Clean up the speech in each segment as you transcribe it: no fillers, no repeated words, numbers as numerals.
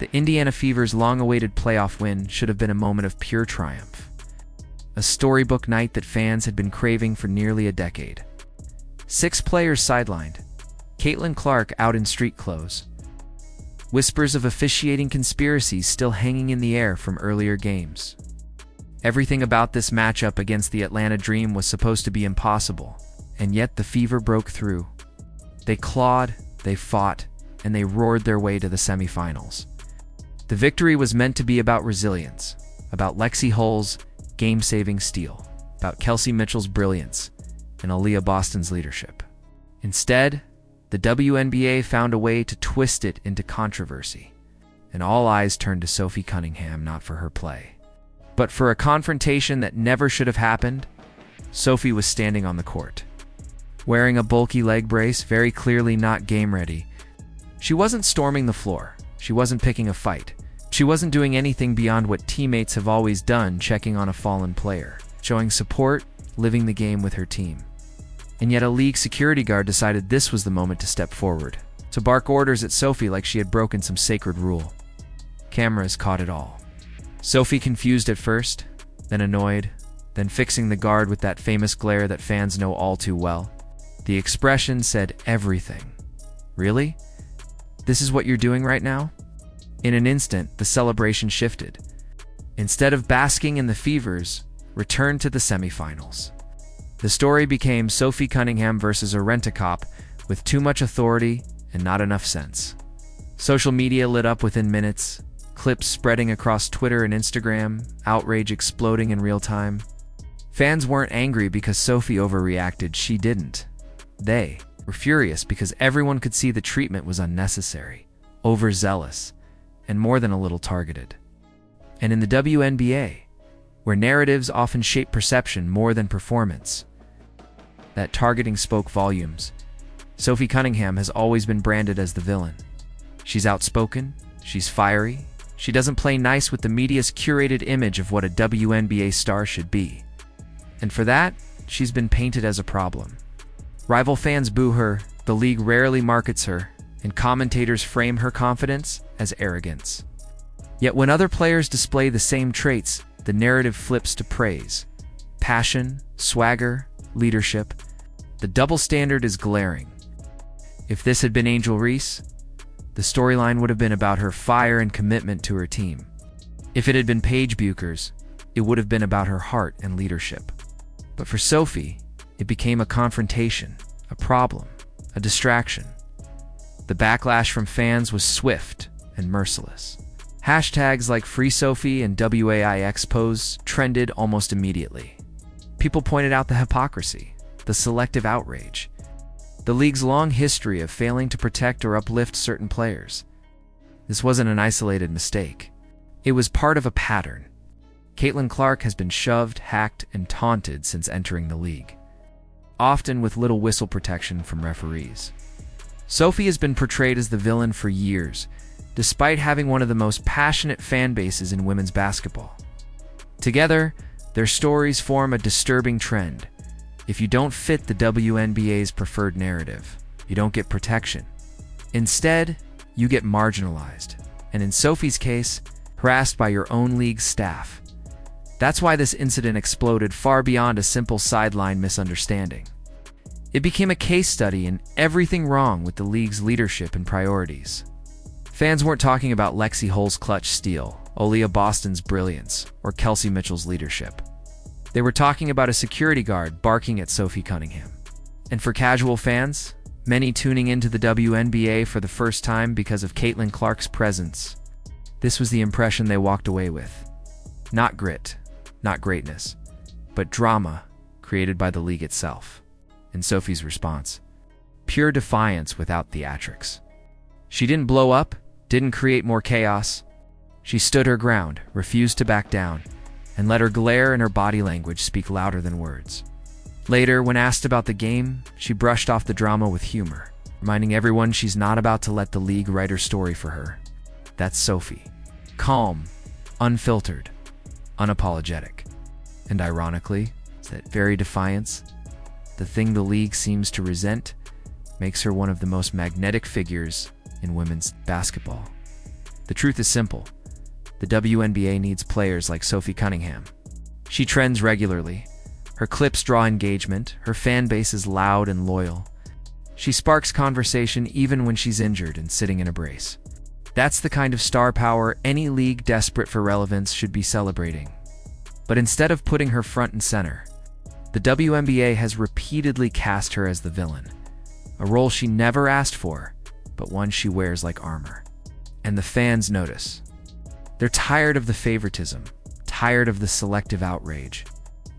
The Indiana Fever's long-awaited playoff win should have been a moment of pure triumph. A storybook night that fans had been craving for nearly a decade. 6 players sidelined. Caitlin Clark out in street clothes. Whispers of officiating conspiracies still hanging in the air from earlier games. Everything about this matchup against the Atlanta Dream was supposed to be impossible, and yet the Fever broke through. They clawed, they fought, and they roared their way to the semifinals. The victory was meant to be about resilience, about Lexi Hull's game-saving steal, about Kelsey Mitchell's brilliance, and Aaliyah Boston's leadership. Instead, the WNBA found a way to twist it into controversy, and all eyes turned to Sophie Cunningham not for her play, but for a confrontation that never should have happened. Sophie was standing on the court, wearing a bulky leg brace, very clearly not game-ready. She wasn't storming the floor. She wasn't picking a fight. She wasn't doing anything beyond what teammates have always done, checking on a fallen player, showing support, living the game with her team. And yet a league security guard decided this was the moment to step forward, to bark orders at Sophie like she had broken some sacred rule. Cameras caught it all. Sophie confused at first, then annoyed, then fixing the guard with that famous glare that fans know all too well. The expression said everything. Really? This is what you're doing right now? In an instant, the celebration shifted. Instead of basking in the Fevers, returned to the semifinals. The story became Sophie Cunningham versus a rent-a-cop with too much authority and not enough sense. Social media lit up within minutes, clips spreading across Twitter and Instagram, outrage exploding in real time. Fans weren't angry because Sophie overreacted, she didn't. They were furious because everyone could see the treatment was unnecessary, overzealous, and more than a little targeted. And in the WNBA, where narratives often shape perception more than performance, that targeting spoke volumes. Sophie Cunningham has always been branded as the villain. She's outspoken, she's fiery, she doesn't play nice with the media's curated image of what a WNBA star should be. And for that, she's been painted as a problem. Rival fans boo her, the league rarely markets her, and commentators frame her confidence as arrogance. Yet when other players display the same traits, the narrative flips to praise. Passion, swagger, leadership. The double standard is glaring. If this had been Angel Reese, the storyline would have been about her fire and commitment to her team. If it had been Paige Buchers, it would have been about her heart and leadership. But for Sophie, it became a confrontation, a problem, a distraction. The backlash from fans was swift and merciless. Hashtags like Free Sophie and WAIXpose trended almost immediately. People pointed out the hypocrisy, the selective outrage, the league's long history of failing to protect or uplift certain players. This wasn't an isolated mistake. It was part of a pattern. Caitlin Clark has been shoved, hacked, and taunted since entering the league, often with little whistle protection from referees. Sophie has been portrayed as the villain for years, despite having one of the most passionate fan bases in women's basketball. Together, their stories form a disturbing trend. If you don't fit the WNBA's preferred narrative, you don't get protection. Instead, you get marginalized, and in Sophie's case, harassed by your own league's staff. That's why this incident exploded far beyond a simple sideline misunderstanding. It became a case study in everything wrong with the league's leadership and priorities. Fans weren't talking about Lexi Hull's clutch steal, Aaliyah Boston's brilliance, or Kelsey Mitchell's leadership. They were talking about a security guard barking at Sophie Cunningham. And for casual fans, many tuning into the WNBA for the first time because of Caitlin Clark's presence, this was the impression they walked away with. Not grit, not greatness, but drama created by the league itself. And Sophie's response: pure defiance without theatrics. She didn't blow up, didn't create more chaos. She stood her ground, refused to back down, and let her glare and her body language speak louder than words. Later, when asked about the game, she brushed off the drama with humor, reminding everyone she's not about to let the league write her story for her. That's Sophie. Calm, unfiltered, unapologetic. And ironically, it's that very defiance, the thing the league seems to resent, makes her one of the most magnetic figures in women's basketball. The truth is simple. The WNBA needs players like Sophie Cunningham. She trends regularly. Her clips draw engagement. Her fan base is loud and loyal. She sparks conversation even when she's injured and sitting in a brace. That's the kind of star power any league desperate for relevance should be celebrating. But instead of putting her front and center, the WNBA has repeatedly cast her as the villain, a role she never asked for, but one she wears like armor. And the fans notice. They're tired of the favoritism, tired of the selective outrage,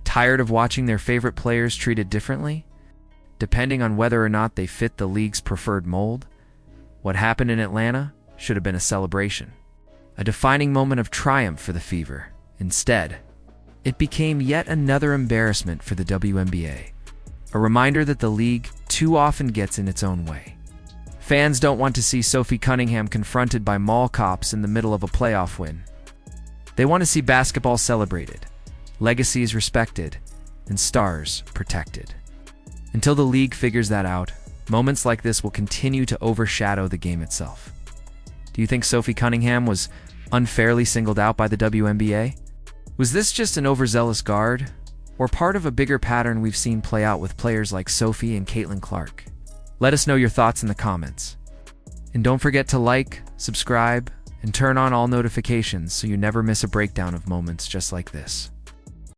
tired of watching their favorite players treated differently, depending on whether or not they fit the league's preferred mold. What happened in Atlanta should have been a celebration, a defining moment of triumph for the Fever. Instead, it became yet another embarrassment for the WNBA, a reminder that the league too often gets in its own way. Fans don't want to see Sophie Cunningham confronted by mall cops in the middle of a playoff win. They want to see basketball celebrated, legacies respected, and stars protected. Until the league figures that out, moments like this will continue to overshadow the game itself. Do you think Sophie Cunningham was unfairly singled out by the WNBA? Was this just an overzealous guard, or part of a bigger pattern we've seen play out with players like Sophie and Caitlin Clark? Let us know your thoughts in the comments. And don't forget to like, subscribe, and turn on all notifications so you never miss a breakdown of moments just like this.